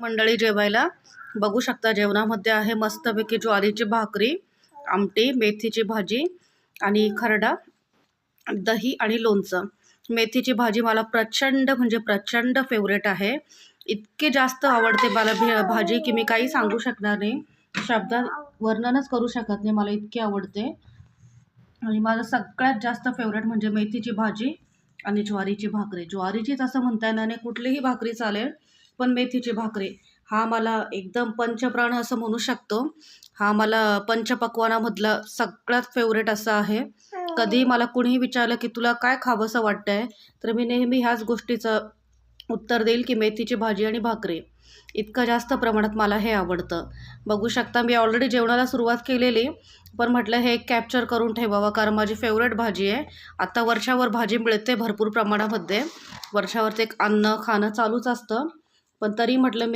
मंडळी जेवायला बघू शकता. जेवणामध्ये आहे मस्तपैकी ज्वारीची भाकरी, आमटी, मेथीची भाजी आणि खरडा, दही आणि लोणचं. मेथीची भाजी मला प्रचंड म्हणजे प्रचंड फेवरेट आहे. इतके जास्त आवडते मला भाजी की मी काही सांगू शकणार नाही. शब्दात वर्णनच करू शकत नाही, मला इतकी आवडते. आणि माझं सगळ्यात जास्त फेवरेट म्हणजे मेथीची भाजी आणि ज्वारीची भाकरी. ज्वारीचीच असं म्हणता येणार नाही, कुठलीही भाकरी चालेल, पण मेथीची भाकरी हा मला एकदम पंचप्राण असं म्हणू शकतो. हा मला पंचपक्वान्नामधला सगळ्यात फेवरेट असा आहे. कधीही मला कुणीही विचारलं की तुला काय खावंसं वाटतंय, तर मी नेहमी ह्याच गोष्टीचं उत्तर देईल की मेथीची भाजी आणि भाकरी. इतकं जास्त प्रमाणात मला हे आवडतं. बघू शकता मी ऑलरेडी जेवणाला सुरुवात केलेली, पण म्हटलं हे एक कॅप्चर करून ठेवावं कारण माझी फेवरेट भाजी आहे. आता वर्षावर भाजी मिळते भरपूर प्रमाणामध्ये. वर्षावर ते एक अन्न खाणं चालूच असतं. पण तरी म्हटलं मी